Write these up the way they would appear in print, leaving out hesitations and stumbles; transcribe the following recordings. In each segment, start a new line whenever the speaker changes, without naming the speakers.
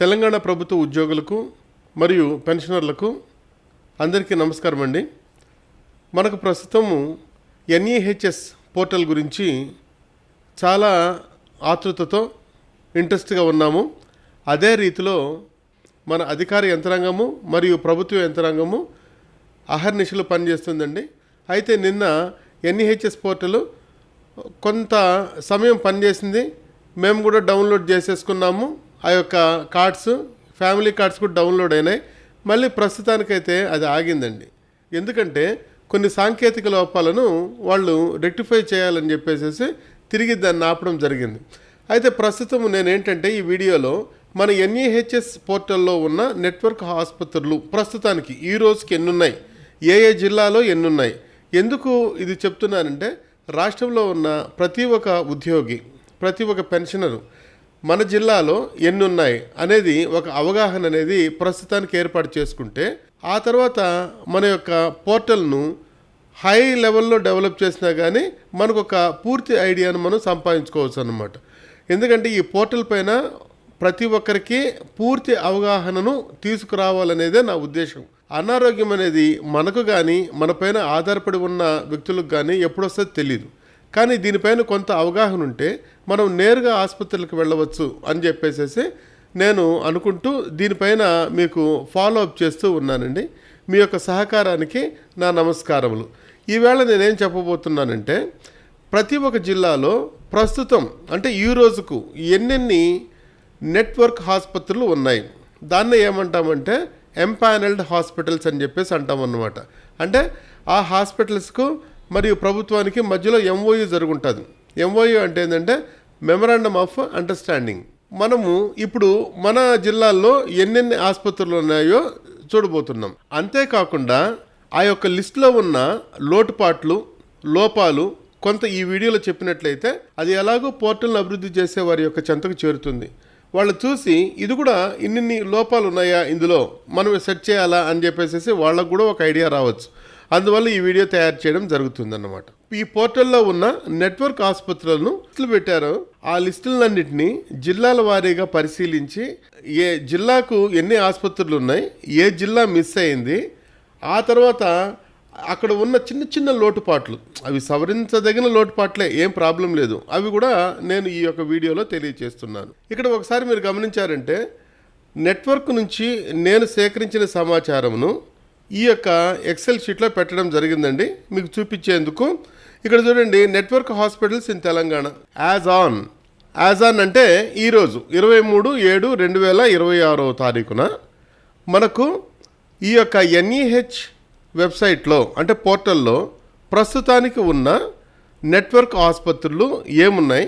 తెలంగాణ ప్రభుత్వ ఉద్యోగులకు మరియు పెన్షనర్లకు అందరికీ నమస్కారం అండి. మనకు ప్రస్తుతము ఎన్ఈహెచ్ఎస్ పోర్టల్ గురించి చాలా ఆతృతతో ఇంట్రెస్ట్గా ఉన్నాము. అదే రీతిలో మన అధికార యంత్రాంగము మరియు ప్రభుత్వ యంత్రాంగము అహర్నిశలు పనిచేస్తుందండి. అయితే నిన్న ఎన్ఈహెచ్ఎస్ పోర్టల్ కొంత సమయం పనిచేసింది. మేము కూడా డౌన్లోడ్ చేసేసుకున్నాము. ఆ యొక్క కార్డ్స్, ఫ్యామిలీ కార్డ్స్ కూడా డౌన్లోడ్ అయినాయి. మళ్ళీ ప్రస్తుతానికైతే అది ఆగిందండి. ఎందుకంటే కొన్ని సాంకేతిక లోపాలను వాళ్ళు రెక్టిఫై చేయాలని చెప్పేసి తిరిగి దాన్ని ఆపడం జరిగింది. అయితే ప్రస్తుతం నేనేంటంటే ఈ వీడియోలో మన ఎన్ఈహెచ్ఎస్ పోర్టల్లో ఉన్న నెట్వర్క్ ఆసుపత్రులు ప్రస్తుతానికి ఈ రోజుకి ఎన్నున్నాయి, ఏ జిల్లాలో ఎన్నున్నాయి, ఎందుకు ఇది చెప్తున్నానంటే రాష్ట్రంలో ఉన్న ప్రతి ఒక్క ఉద్యోగి, ప్రతి ఒక్క పెన్షనరు మన జిల్లాలో ఎన్నున్నాయి అనేది ఒక అవగాహన అనేది ప్రస్తుతానికి ఏర్పాటు చేసుకుంటే ఆ తర్వాత మన యొక్క పోర్టల్ను హై లెవెల్లో డెవలప్ చేసినా కానీ మనకు ఒక పూర్తి ఐడియాను మనం సంపాదించుకోవచ్చు అన్నమాట. ఎందుకంటే ఈ పోర్టల్ పైన ప్రతి ఒక్కరికి పూర్తి అవగాహనను తీసుకురావాలనేదే నా ఉద్దేశం. అనారోగ్యం అనేది మనకు కానీ మన పైన ఆధారపడి ఉన్న వ్యక్తులకు కానీ ఎప్పుడొస్తుందో తెలియదు. కానీ దీనిపైన కొంత అవగాహన ఉంటే మనం నేరుగా ఆసుపత్రులకు వెళ్ళవచ్చు అని చెప్పేసి నేను అనుకుంటూ దీనిపైన మీకు ఫాలో అప్ చేస్తూ ఉన్నానండి. మీ యొక్క సహకారానికి నా నమస్కారములు. ఈవేళ నేనేం చెప్పబోతున్నానంటే ప్రతి ఒక్క జిల్లాలో ప్రస్తుతం అంటే ఈ రోజుకు ఎన్నెన్ని నెట్వర్క్ ఆసుపత్రులు ఉన్నాయి. దాన్ని ఏమంటామంటే ఎంపానల్డ్ హాస్పిటల్స్ అని చెప్పేసి అంటాం అన్నమాట. అంటే ఆ హాస్పిటల్స్కు మరియు ప్రభుత్వానికి మధ్యలో ఎంఓయూ జరుగుంటుంది. ఎంఓయూ అంటే ఏంటంటే మెమరాండమ్ ఆఫ్ అండర్స్టాండింగ్. మనము ఇప్పుడు మన జిల్లాల్లో ఎన్నెన్ని ఆసుపత్రులు ఉన్నాయో చూడబోతున్నాం. అంతేకాకుండా ఆ యొక్క లిస్టులో ఉన్న లోపాలు కొంత ఈ వీడియోలో చెప్పినట్లయితే అది ఎలాగో పోర్టల్ను అభివృద్ధి చేసే వారి యొక్క చెంతకు చేరుతుంది. వాళ్ళు చూసి ఇది కూడా ఇన్ని లోపాలు ఉన్నాయా, ఇందులో మనం సెట్ చేయాలా అని చెప్పేసి వాళ్ళకు కూడా ఒక ఐడియా రావచ్చు. అందువల్ల ఈ వీడియో తయారు చేయడం జరుగుతుందన్నమాట. ఈ పోర్టల్లో ఉన్న నెట్వర్క్ ఆసుపత్రులను లిస్టులు పెట్టారు. ఆ లిస్టులన్నింటినీ జిల్లాల వారీగా పరిశీలించి ఏ జిల్లాకు ఎన్ని ఆసుపత్రులు ఉన్నాయి, ఏ జిల్లా మిస్ అయింది, ఆ తర్వాత అక్కడ ఉన్న చిన్న లోటుపాట్లు, అవి సవరించదగిన లోటుపాట్లే, ఏం ప్రాబ్లం లేదు, అవి కూడా నేను ఈ యొక్క వీడియోలో తెలియజేస్తున్నాను. ఇక్కడ ఒకసారి మీరు గమనించారంటే నెట్వర్క్ నుంచి నేను సేకరించిన సమాచారమును ఈ యొక్క ఎక్సెల్ షీట్లో పెట్టడం జరిగిందండి మీకు చూపించేందుకు. ఇక్కడ చూడండి, network hospitals in Telangana as on అంటే ఈరోజు 23/7/2026 మనకు ఈ యొక్క ఎన్ఈహెచ్ వెబ్సైట్లో అంటే పోర్టల్లో ప్రస్తుతానికి ఉన్న నెట్వర్క్ ఆసుపత్రులు ఏమున్నాయి,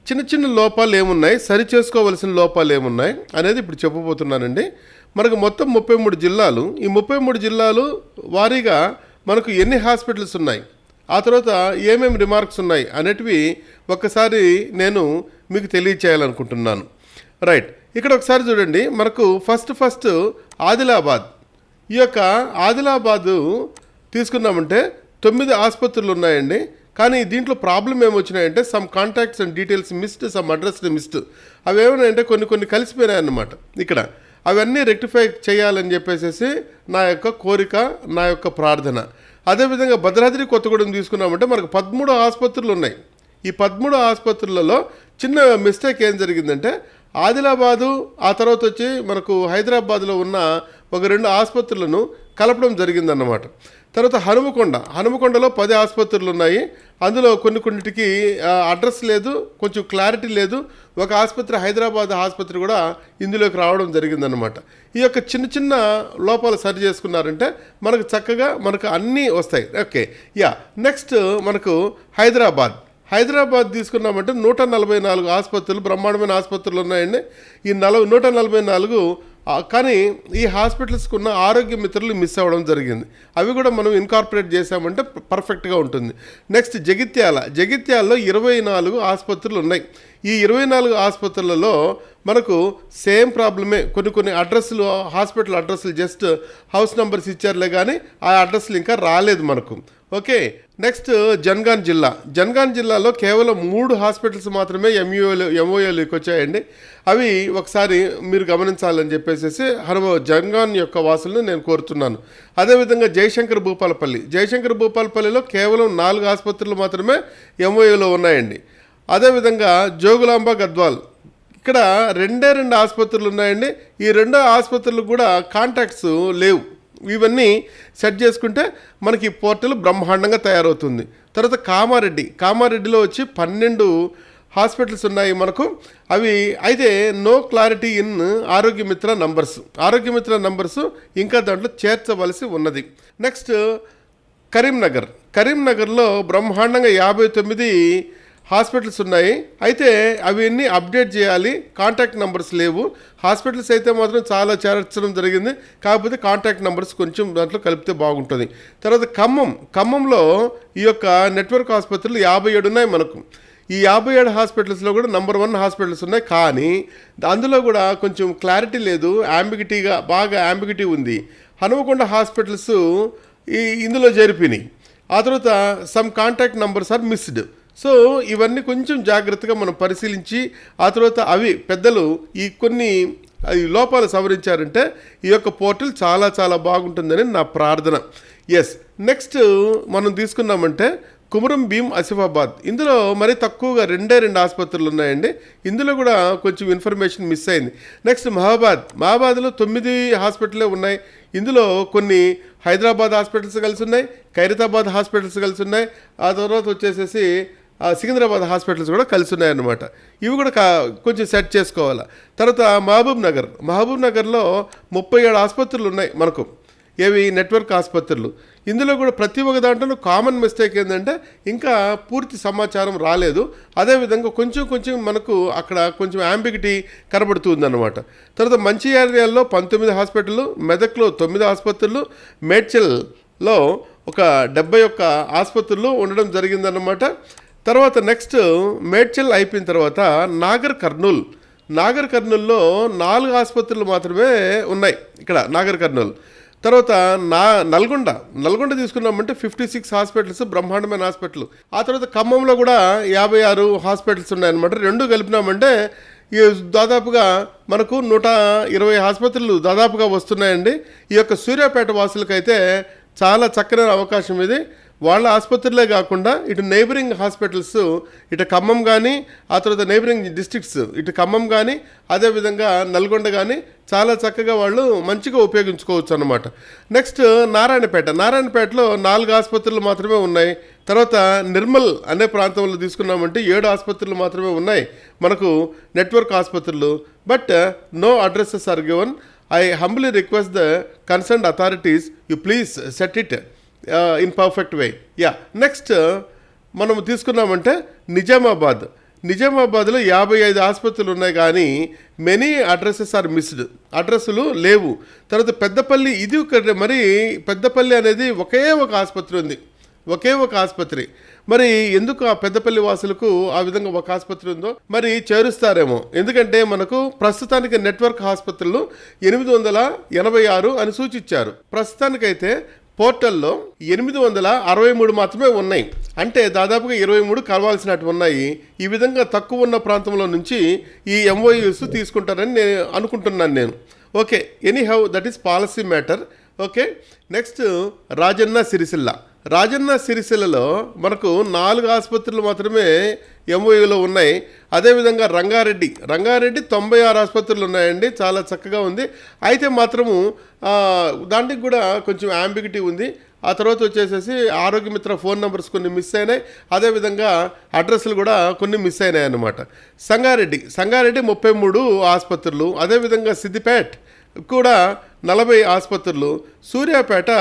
చిన్న లోపాలు ఏమున్నాయి, సరి చేసుకోవలసిన లోపాలు ఏమున్నాయి అనేది ఇప్పుడు చెప్పబోతున్నానండి. మనకు మొత్తం 33 జిల్లాలు. ఈ 33 జిల్లాలు వారీగా మనకు ఎన్ని హాస్పిటల్స్ ఉన్నాయి, ఆ తర్వాత ఏమేమి రిమార్క్స్ ఉన్నాయి అనేటివి ఒక్కసారి నేను మీకు తెలియచేయాలనుకుంటున్నాను. రైట్, ఇక్కడ ఒకసారి చూడండి. మనకు ఫస్ట్ ఆదిలాబాద్. ఈ యొక్క ఆదిలాబాదు తీసుకున్నామంటే 9 ఆసుపత్రులు ఉన్నాయండి. కానీ దీంట్లో ప్రాబ్లం ఏమొచ్చినాయంటే some contacts and details missed, some address missed. అవి ఏమైనాయంటే కొన్ని కలిసిపోయినాయి అన్నమాట. ఇక్కడ అవన్నీ రెక్టిఫై చేయాలని చెప్పేసి నా యొక్క కోరిక, నా యొక్క ప్రార్థన. అదేవిధంగా భద్రాద్రి కొత్తగూడెం తీసుకున్నామంటే మనకు 13 ఆసుపత్రులు ఉన్నాయి. ఈ 13 ఆసుపత్రులలో చిన్న మిస్టేక్ ఏం జరిగిందంటే ఆదిలాబాదు, ఆ తర్వాత వచ్చి మనకు హైదరాబాద్లో ఉన్న ఒక 2 ఆసుపత్రులను కలపడం జరిగిందన్నమాట. తర్వాత హనుమకొండలో 10 ఆసుపత్రులు ఉన్నాయి. అందులో కొన్నిటికి అడ్రస్ లేదు, కొంచెం క్లారిటీ లేదు. ఒక ఆసుపత్రి, హైదరాబాద్ ఆసుపత్రి కూడా ఇందులోకి రావడం జరిగిందనమాట. ఈ యొక్క చిన్న లోపాలు సరి చేసుకున్నారంటే మనకు చక్కగా మనకు అన్నీ వస్తాయి. ఓకే, నెక్స్ట్ మనకు హైదరాబాద్ తీసుకున్నామంటే 144 ఆసుపత్రులు, బ్రహ్మాండమైన ఆసుపత్రులు ఉన్నాయండి. ఈ 144 కానీ ఈ హాస్పిటల్స్కి ఉన్న ఆరోగ్య మిత్రులు మిస్ అవ్వడం జరిగింది. అవి కూడా మనం ఇన్కార్పొరేట్ చేసామంటే పర్ఫెక్ట్గా ఉంటుంది. నెక్స్ట్ జగిత్యాలలో 24 ఆసుపత్రులు ఉన్నాయి. ఈ 24 ఆసుపత్రులలో మనకు సేమ్ ప్రాబ్లమే. కొన్ని అడ్రస్లు, హాస్పిటల్ అడ్రస్లు జస్ట్ హౌస్ నెంబర్స్ ఇచ్చారులే కానీ ఆ అడ్రస్లు ఇంకా రాలేదు మనకు. ఓకే, నెక్స్ట్ జన్గాన్ జిల్లాలో కేవలం 3 హాస్పిటల్స్ మాత్రమే ఎంఓఏలోకి వచ్చాయండి. అవి ఒకసారి మీరు గమనించాలని చెప్పేసి జన్గాన్ యొక్క వాసులను నేను కోరుతున్నాను. అదేవిధంగా జయశంకర్ భూపాలపల్లిలో కేవలం 4 ఆసుపత్రులు మాత్రమే ఎంఓఏలో ఉన్నాయండి. అదేవిధంగా జోగులాంబ గద్వాల్ ఇక్కడ 2 ఆసుపత్రులు ఉన్నాయండి. ఈ 2 ఆసుపత్రులు కూడా కాంటాక్ట్స్ లేవు. ఇవన్నీ సెట్ చేసుకుంటే మనకి పోర్టల్ బ్రహ్మాండంగా తయారవుతుంది. తర్వాత కామారెడ్డిలో వచ్చి 12 హాస్పిటల్స్ ఉన్నాయి మనకు. అవి అయితే no clarity in Arogyamitra numbers ఇంకా దాంట్లో చేర్చవలసి ఉన్నది. నెక్స్ట్ కరీంనగర్లో బ్రహ్మాండంగా 59 హాస్పిటల్స్ ఉన్నాయి. అయితే అవన్నీ అప్డేట్ చేయాలి, కాంటాక్ట్ నెంబర్స్ లేవు. హాస్పిటల్స్ అయితే మాత్రం చాలా చేర్చడం జరిగింది, కాకపోతే కాంటాక్ట్ నెంబర్స్ కొంచెం దాంట్లో కలిపితే బాగుంటుంది. తర్వాత ఖమ్మంలో ఈ యొక్క నెట్వర్క్ ఆసుపత్రులు 57 ఉన్నాయి మనకు. ఈ 57 హాస్పిటల్స్లో కూడా నంబర్ 1 హాస్పిటల్స్ ఉన్నాయి. కానీ అందులో కూడా కొంచెం క్లారిటీ లేదు, బాగా యాంబిగిటీ ఉంది. హనుమకొండ హాస్పిటల్స్ ఇందులో జరిపినాయి. ఆ తర్వాత some contact numbers are missed. So ఇవన్నీ కొంచెం జాగ్రత్తగా మనం పరిశీలించి ఆ తర్వాత అవి పెద్దలు ఈ కొన్ని లోపాలు సవరించారంటే ఈ యొక్క పోర్టల్ చాలా చాలా బాగుంటుందని నా ప్రార్థన. నెక్స్ట్ మనం తీసుకున్నామంటే కుమరం భీం ఆసిఫాబాద్, ఇందులో మరీ తక్కువగా 2 ఆసుపత్రులు ఉన్నాయండి. ఇందులో కూడా కొంచెం ఇన్ఫర్మేషన్ మిస్ అయింది. నెక్స్ట్ మహాబాద్లో 9 హాస్పిటల్లే ఉన్నాయి. ఇందులో కొన్ని హైదరాబాద్ హాస్పిటల్స్ కలిసి ఉన్నాయి, ఖైరతాబాద్ హాస్పిటల్స్ కలిసి ఉన్నాయి, ఆ తర్వాత వచ్చేసేసి సికింద్రాబాద్ హాస్పిటల్స్ కూడా కలిసి ఉన్నాయన్నమాట. ఇవి కూడా కొంచెం సెట్ చేసుకోవాలి. తర్వాత మహబూబ్ నగర్లో 37 ఆసుపత్రులు ఉన్నాయి మనకు, ఏవి నెట్వర్క్ ఆసుపత్రులు. ఇందులో కూడా ప్రతి ఒక్క దాంట్లో కామన్ మిస్టేక్ ఏంటంటే ఇంకా పూర్తి సమాచారం రాలేదు. అదేవిధంగా కొంచెం మనకు అక్కడ కొంచెం యాంబిగిటీ కనబడుతుందన్నమాట. తర్వాత మంచిర్యాలలో 19 హాస్పిటళ్ళు, మెదక్లో 9 ఆసుపత్రులు, మేడ్చల్లో ఒక 71 ఆసుపత్రులు ఉండడం జరిగిందన్నమాట. తర్వాత నెక్స్ట్ మేడ్చల్ అయిపోయిన తర్వాత నాగర్ కర్నూల్లో 4 ఆసుపత్రులు మాత్రమే ఉన్నాయి ఇక్కడ నాగర్ కర్నూల్. తర్వాత నల్గొండ తీసుకున్నామంటే 56 హాస్పిటల్స్, బ్రహ్మాండమైన హాస్పిటల్. ఆ తర్వాత ఖమ్మంలో కూడా 56 హాస్పిటల్స్ ఉన్నాయన్నమాట. 2 కలిపినామంటే దాదాపుగా మనకు 120 ఆసుపత్రులు దాదాపుగా వస్తున్నాయండి. ఈ యొక్క సూర్యాపేట వాసులకైతే చాలా చక్కని అవకాశం ఇది. వాళ్ళ ఆసుపత్రులే కాకుండా ఇటు నైబరింగ్ హాస్పిటల్స్, ఇటు ఖమ్మం కానీ, ఆ తర్వాత నైబరింగ్ డిస్ట్రిక్ట్స్ ఇటు ఖమ్మం కానీ, అదేవిధంగా నల్గొండ కానీ చాలా చక్కగా వాళ్ళు మంచిగా ఉపయోగించుకోవచ్చు అన్నమాట. నెక్స్ట్ నారాయణపేటలో 4 ఆసుపత్రులు మాత్రమే ఉన్నాయి. తర్వాత నిర్మల్ అనే ప్రాంతంలో తీసుకున్నామంటే 7 ఆసుపత్రులు మాత్రమే ఉన్నాయి మనకు నెట్వర్క్ ఆసుపత్రులు. But no addresses are given. I humbly request the concerned authorities, you please set it in perfect way. Next మనం తీసుకున్నామంటే నిజామాబాద్లో 55 ఆసుపత్రులు ఉన్నాయి, కానీ మెనీ అడ్రసెస్ ఆర్ మిస్డ్, అడ్రస్సులు లేవు. తర్వాత పెద్దపల్లి, పెద్దపల్లి అనేది ఒకే ఒక ఆసుపత్రి. మరి ఎందుకు ఆ పెద్దపల్లి వాసులకు ఆ విధంగా ఒక ఆసుపత్రి ఉందో మరి చేరుస్తారేమో. ఎందుకంటే మనకు ప్రస్తుతానికి నెట్వర్క్ ఆసుపత్రులు 886 అని సూచించారు. ప్రస్తుతానికైతే పోర్టల్లో 863 మాత్రమే ఉన్నాయి. అంటే దాదాపుగా 23 కలవాల్సినట్టు ఉన్నాయి. ఈ విధంగా తక్కువ ఉన్న ప్రాంతంలో నుంచి ఈ ఎంఓయూస్ తీసుకుంటారని నేను అనుకుంటున్నాను. Okay, anyhow that is policy matter. Okay, next Rajanna సిరిసిల్లలో మనకు 4 ఆసుపత్రులు మాత్రమే ఎంఓయూలో ఉన్నాయి. అదేవిధంగా రంగారెడ్డి 96 ఆసుపత్రులు ఉన్నాయండి, చాలా చక్కగా ఉంది. అయితే మాత్రము దానికి కూడా కొంచెం యాంబిగిటీ ఉంది. ఆ తర్వాత వచ్చేసేసి ఆరోగ్యమిత్ర ఫోన్ నెంబర్స్ కొన్ని మిస్ అయినాయి, అదేవిధంగా అడ్రస్లు కూడా కొన్ని మిస్ అయినాయి అన్నమాట. సంగారెడ్డి 33 ఆసుపత్రులు, అదేవిధంగా సిద్దిపేట కూడా 40 ఆసుపత్రులు, సూర్యాపేట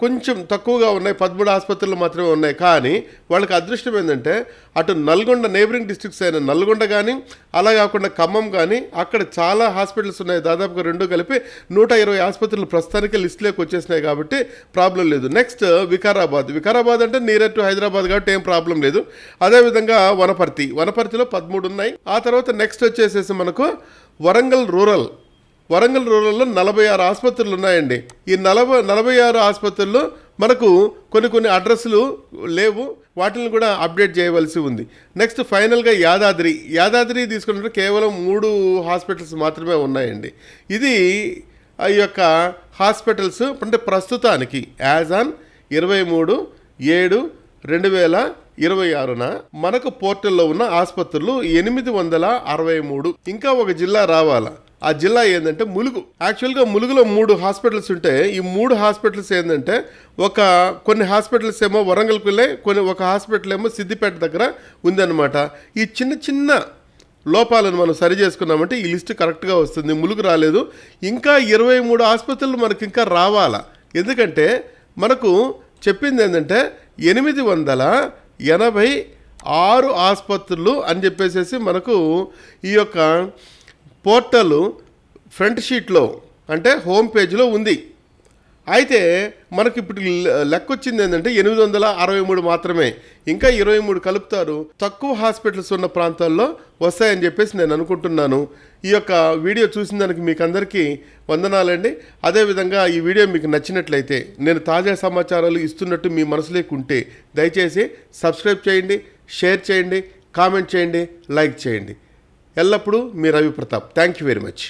కొంచెం తక్కువగా ఉన్నాయి, 13 ఆసుపత్రులు మాత్రమే ఉన్నాయి. కానీ వాళ్ళకి అదృష్టం ఏంటంటే అటు నల్గొండ నైబరింగ్ డిస్ట్రిక్ట్స్ అయిన నల్గొండ కానీ, అలా కాకుండా ఖమ్మం కానీ అక్కడ చాలా హాస్పిటల్స్ ఉన్నాయి. దాదాపుగా 2 కలిపి 120 ఆసుపత్రులు ప్రస్తుతానికి లిస్టులోకి వచ్చేసినాయి కాబట్టి ప్రాబ్లం లేదు. నెక్స్ట్ వికారాబాద్ అంటే నియర్ టు హైదరాబాద్ కాబట్టి ఏం ప్రాబ్లం లేదు. అదేవిధంగా వనపర్తిలో 13 ఉన్నాయి. ఆ తర్వాత నెక్స్ట్ వచ్చేసేసి మనకు వరంగల్ రూరల్లో 46 ఆసుపత్రులు ఉన్నాయండి. ఈ 46 ఆసుపత్రుల్లో మనకు కొన్ని అడ్రస్లు లేవు, వాటిని కూడా అప్డేట్ చేయవలసి ఉంది. నెక్స్ట్ ఫైనల్గా యాదాద్రి తీసుకున్నట్టు కేవలం 3 హాస్పిటల్స్ మాత్రమే ఉన్నాయండి. ఇది ఈ యొక్క హాస్పిటల్స్ అంటే ప్రస్తుతానికి యాజ్ ఆన్ 23/7/2026 మనకు పోర్టల్లో ఉన్న ఆసుపత్రులు 863. ఇంకా ఒక జిల్లా రావాలా. ఆ జిల్లా ఏంటంటే ములుగు. యాక్చువల్గా ములుగులో 3 హాస్పిటల్స్ ఉంటే ఈ 3 హాస్పిటల్స్ ఏంటంటే కొన్ని హాస్పిటల్స్ ఏమో వరంగల్కి వెళ్ళే, ఒక హాస్పిటల్ ఏమో సిద్దిపేట దగ్గర ఉందన్నమాట. ఈ చిన్న లోపాలను మనం సరి చేసుకున్నామంటే ఈ లిస్టు కరెక్ట్గా వస్తుంది. ములుగు రాలేదు. ఇంకా 23 ఆసుపత్రులు మనకి ఇంకా రావాలా. ఎందుకంటే మనకు చెప్పింది ఏంటంటే 886 ఆసుపత్రులు అని చెప్పేసి మనకు ఈ యొక్క పోర్టల్ ఫ్రంట్ షీట్లో అంటే హోమ్ పేజ్లో ఉంది. అయితే మనకి ఇప్పుడు లెక్క వచ్చింది ఏంటంటే 863 మాత్రమే. ఇంకా 23 కలుపుతారు. తక్కువ హాస్పిటల్స్ ఉన్న ప్రాంతాల్లో వస్తాయని చెప్పేసి నేను అనుకుంటున్నాను. ఈ యొక్క వీడియో చూసిన దానికి మీకు అందరికీ వందనాలండి. అదేవిధంగా ఈ వీడియో మీకు నచ్చినట్లయితే, నేను తాజా సమాచారాలు ఇస్తున్నట్టు మీ మనసులోకి ఉంటే దయచేసి సబ్స్క్రైబ్ చేయండి, షేర్ చేయండి, కామెంట్ చేయండి, లైక్ చేయండి. ఎల్లప్పుడూ మీ Ravi Pratap. Thank you very much.